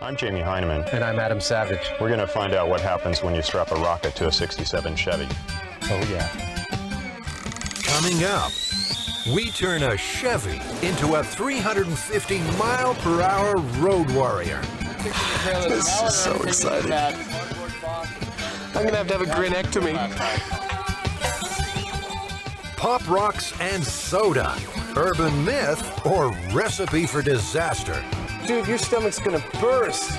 I'm Jamie Heineman. And I'm Adam Savage. We're going to find out what happens when you strap a rocket to a 67 Chevy. Oh, yeah. Coming up, we turn a Chevy into a 350-mile-per-hour road warrior. This is so exciting. I'm going to have a grinectomy. Pop rocks and soda. Urban myth or recipe for disaster. Dude, your stomach's going to burst.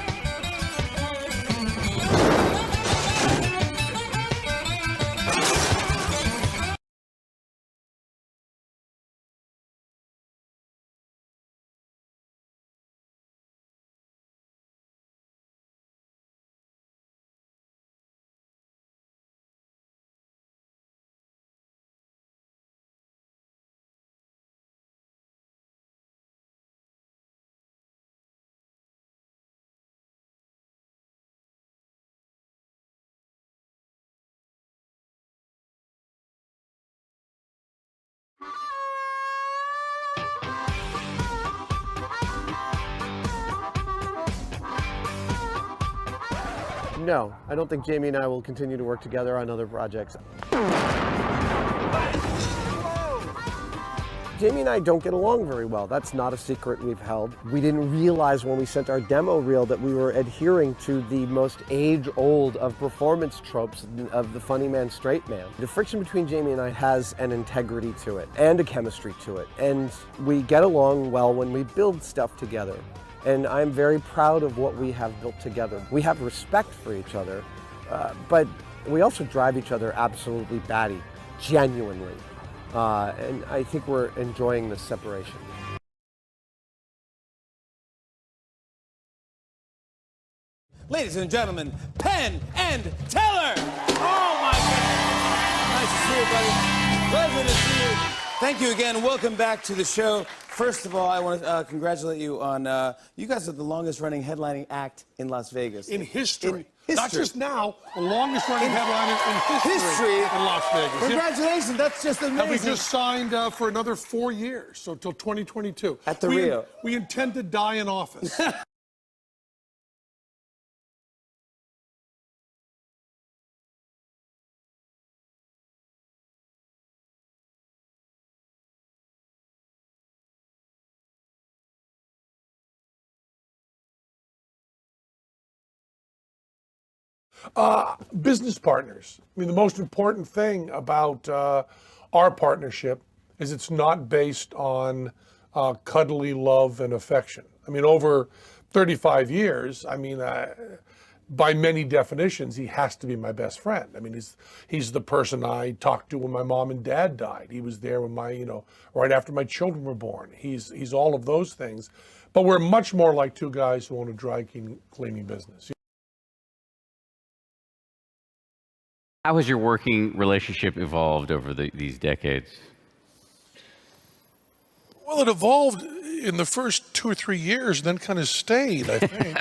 No, I don't think Jamie and I will continue to work together on other projects. Jamie and I don't get along very well. That's not a secret we've held. We didn't realize when we sent our demo reel that we were adhering to the most age-old of performance tropes of the funny man, straight man. The friction between Jamie and I has an integrity to it and a chemistry to it. And we get along well when we build stuff together. And I'm very proud of what we have built together. We have respect for each other, but we also drive each other absolutely batty, genuinely. And I think we're enjoying this separation. Ladies and gentlemen, Penn and Teller! Oh my goodness! Nice to see you, buddy. Pleasure to see you. Thank you again. Welcome back to the show. First of all, I want to congratulate you on, you guys are the longest running headlining act in Las Vegas. In history. In Not history. just now, the longest running headliner in history in Las Vegas. Congratulations, that's just amazing. And we just signed for another 4 years, so till 2022. At the Rio. We intend to die in office. Business partners. I mean, the most important thing about our partnership is it's not based on cuddly love and affection. I mean, over 35 years, I mean, by many definitions, he has to be my best friend. I mean, he's the person I talked to when my mom and dad died. He was there when right after my children were born. He's all of those things. But we're much more like two guys who own a dry cleaning business. How has your working relationship evolved over these decades? Well, it evolved in the first 2 or 3 years, and then kind of stayed, I think.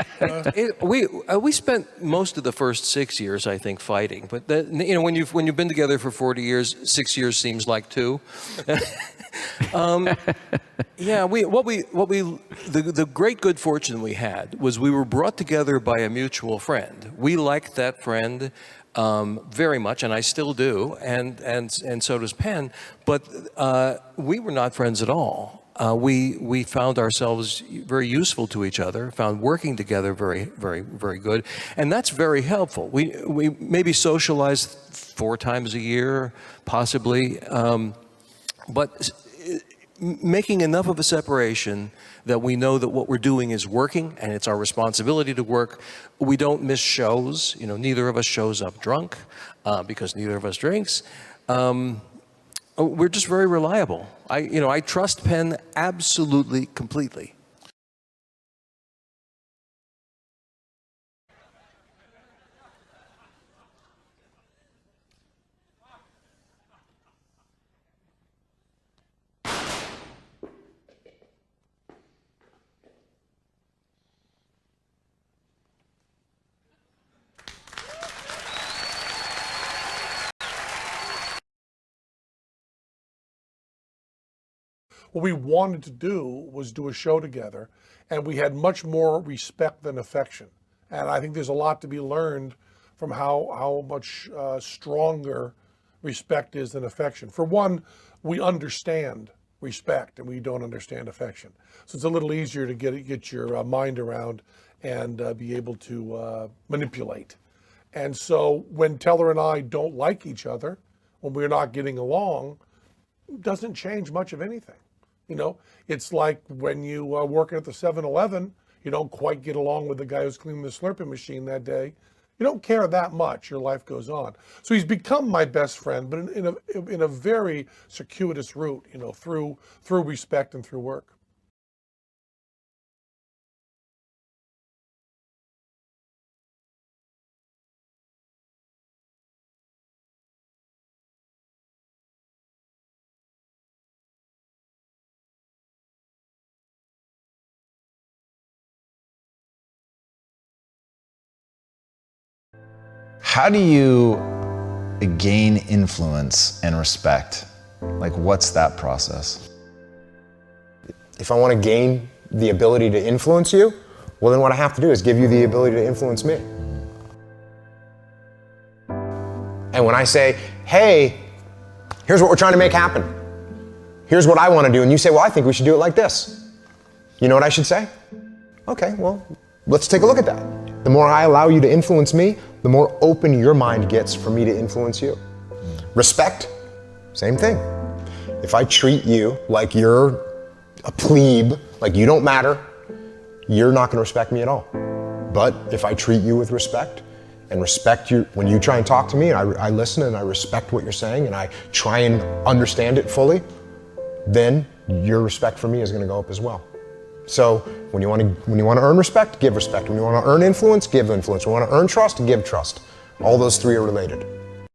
We spent most of the first 6 years, I think, fighting. But when you've been together for 40 years, 6 years seems like 2. Yeah, the great good fortune we had was we were brought together by a mutual friend. We liked that friend very much, and I still do, and so does Penn. But we were not friends at all. We found ourselves very useful to each other. Found working together very, very, very good, and that's very helpful. We maybe socialized 4 times a year, possibly, but making enough of a separation that we know that what we're doing is working and it's our responsibility to work. We don't miss shows. Neither of us shows up drunk because neither of us drinks. We're just very reliable. I trust Penn absolutely, completely. what we wanted to do was do a show together, and we had much more respect than affection. And I think there's a lot to be learned from how much stronger respect is than affection. For one, we understand respect and we don't understand affection. So it's a little easier to get your mind around and be able to manipulate. And so when Teller and I don't like each other, when we're not getting along, it doesn't change much of anything. You know, it's like when you are working at the 7-Eleven, you don't quite get along with the guy who's cleaning the Slurpee machine that day. You don't care that much. Your life goes on. So he's become my best friend, but in a very circuitous route, you know, through respect and through work. How do you gain influence and respect? Like, what's that process? If I want to gain the ability to influence you, well, then what I have to do is give you the ability to influence me. And when I say, hey, here's what we're trying to make happen. Here's what I want to do. And you say, well, I think we should do it like this. You know what I should say? Okay, well, let's take a look at that. The more I allow you to influence me, the more open your mind gets for me to influence you. Respect, same thing. If I treat you like you're a plebe, like you don't matter, you're not going to respect me at all. But if I treat you with respect and respect you, when you try and talk to me, and I listen and I respect what you're saying and I try and understand it fully, then your respect for me is going to go up as well. So when you want to earn respect, give respect. When you want to earn influence, give influence. When you want to earn trust, give trust. All those three are related.